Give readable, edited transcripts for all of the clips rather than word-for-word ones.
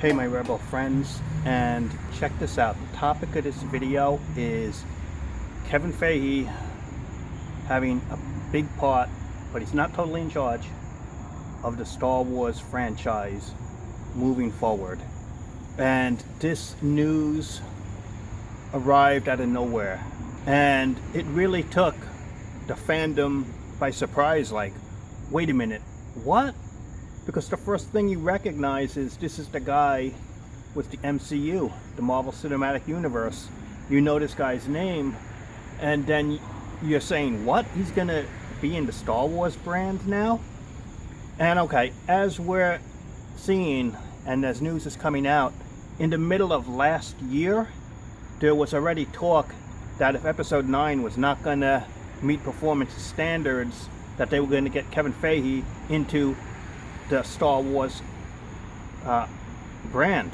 Hey my rebel friends, and check this out. The topic of this video is Kevin Feige having a big part, but he's not totally in charge, of the Star Wars franchise moving forward. And this news arrived out of nowhere, and it really took the fandom by surprise. Like, wait a minute, what? Because the first thing you recognize is this is the guy with the MCU, the Marvel Cinematic Universe. You know this guy's name, and then you're saying, what? He's gonna be in the Star Wars brand now? And okay, as we're seeing, and as news is coming out, in the middle of last year, there was already talk that if Episode 9 was not gonna meet performance standards, that they were gonna get Kevin Feige into the Star Wars brand.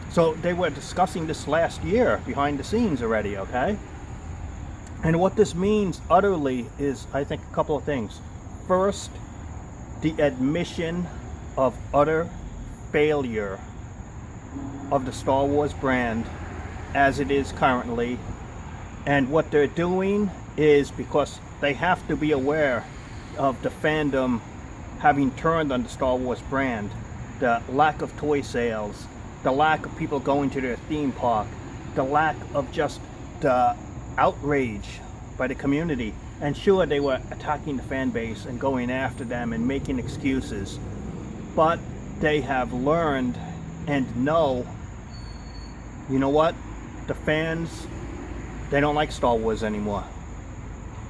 So they were discussing this last year behind the scenes already, okay? And what this means utterly is, I think, a couple of things. First, the admission of utter failure of the Star Wars brand as it is currently. And what they're doing is, because they have to be aware of the fandom having turned on the Star Wars brand, the lack of toy sales, the lack of people going to their theme park, the lack of just the outrage by the community. And sure, they were attacking the fan base and going after them and making excuses, but they have learned and know, you know what, the fans, they don't like Star Wars anymore.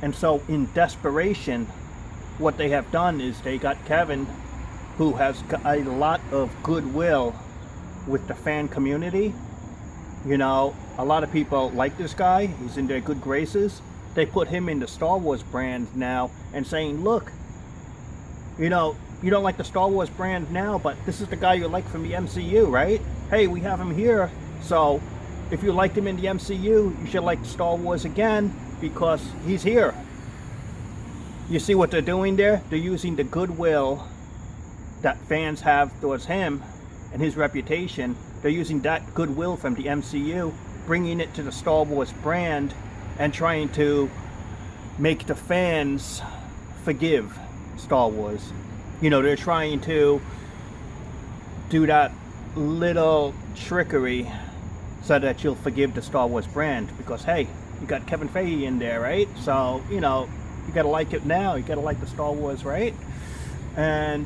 And so in desperation, what they have done is they got Kevin, who has a lot of goodwill with the fan community. You know, a lot of people like this guy. He's in their good graces. They put him in the Star Wars brand now and saying, look, you know, you don't like the Star Wars brand now, but this is the guy you like from the MCU, right? Hey, we have him here. So if you liked him in the MCU, you should like Star Wars again because he's here. You see what they're doing there? They're using the goodwill that fans have towards him and his reputation. They're using that goodwill from the MCU, bringing it to the Star Wars brand and trying to make the fans forgive Star Wars. You know, they're trying to do that little trickery so that you'll forgive the Star Wars brand because, hey, you got Kevin Feige in there, right? So, you know, you gotta like it now. You gotta like the Star Wars, right? And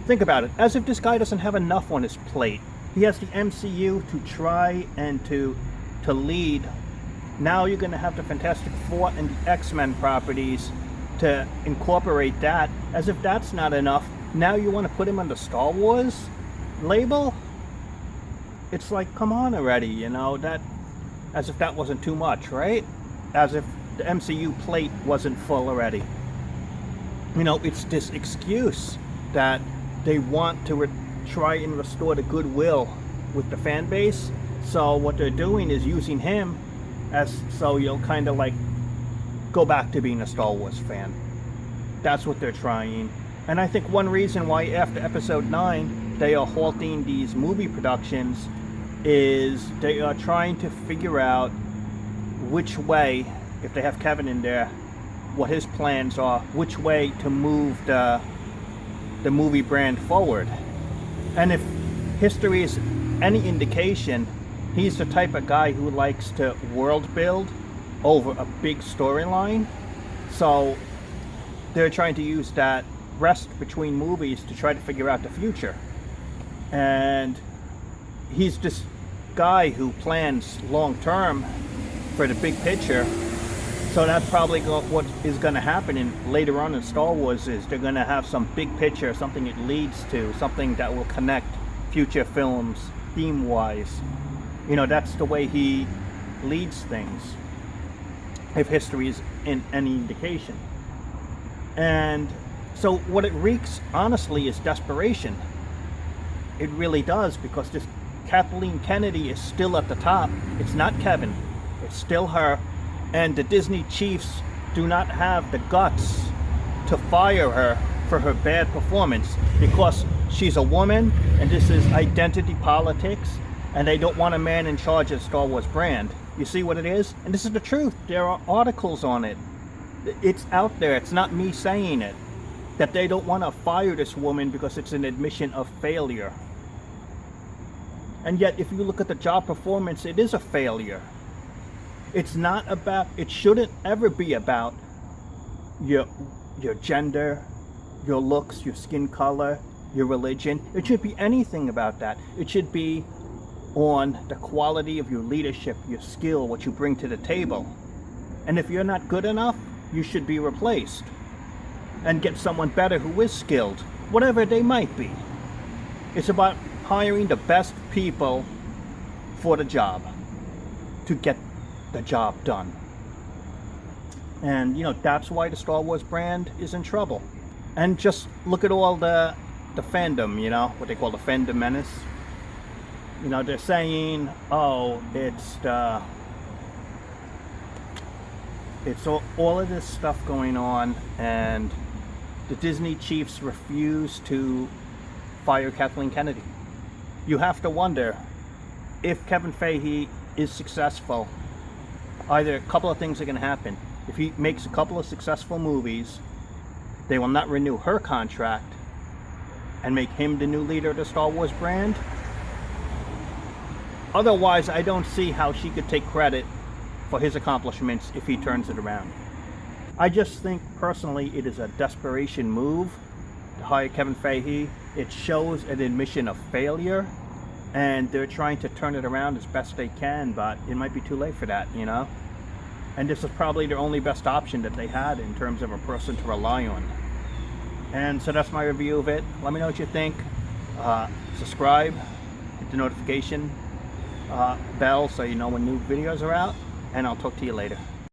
think about it. As if this guy doesn't have enough on his plate. He has the MCU to try and to lead. Now you're gonna have the Fantastic Four and the X-Men properties to incorporate that. As if that's not enough, now you want to put him on the Star Wars label? It's like, come on already, you know, that, as if that wasn't too much, right? As if the MCU plate wasn't full already. You know, it's this excuse that they want to try and restore the goodwill with the fan base. So what they're doing is using him as, so you'll kind of like go back to being a Star Wars fan. That's what they're trying. And I think one reason why after Episode 9 they are halting these movie productions is they are trying to figure out which way, if they have Kevin in there, what his plans are, which way to move the movie brand forward. And if history is any indication, he's the type of guy who likes to world build over a big storyline. So they're trying to use that rest between movies to try to figure out the future. And he's this guy who plans long term for the big picture. So that's probably what is going to happen later on in Star Wars, is they're going to have some big picture, something it leads to, something that will connect future films theme-wise. You know, that's the way he leads things, if history is in any indication. And so what it reeks, honestly, is desperation. It really does, because this Kathleen Kennedy is still at the top. It's not Kevin. It's still her. And the Disney chiefs do not have the guts to fire her for her bad performance because she's a woman and this is identity politics and they don't want a man in charge of the Star Wars brand. You see what it is? And this is the truth. There are articles on it. It's out there. It's not me saying it. That they don't want to fire this woman because it's an admission of failure. And yet, if you look at the job performance, it is a failure. It's not about, it shouldn't ever be about your gender, your looks, your skin color, your religion. It should be anything about that. It should be on the quality of your leadership, your skill, what you bring to the table. And if you're not good enough, you should be replaced and get someone better who is skilled, whatever they might be. It's about hiring the best people for the job to get the job done. And you know, that's why the Star Wars brand is in trouble. And just look at all the fandom, you know, what they call the fandom menace. You know, they're saying, oh, it's all of this stuff going on, and the Disney chiefs refuse to fire Kathleen Kennedy. You have to wonder, if Kevin Feige is successful, either a couple of things are going to happen. If he makes a couple of successful movies, they will not renew her contract and make him the new leader of the Star Wars brand. Otherwise, I don't see how she could take credit for his accomplishments if he turns it around. I just think personally it is a desperation move to hire Kevin Feige. It shows an admission of failure, and they're trying to turn it around as best they can, but it might be too late for that, you know? And this is probably their only best option that they had in terms of a person to rely on. And so that's my review of it. Let me know what you think. Subscribe, hit the notification bell so you know when new videos are out, and I'll talk to you later.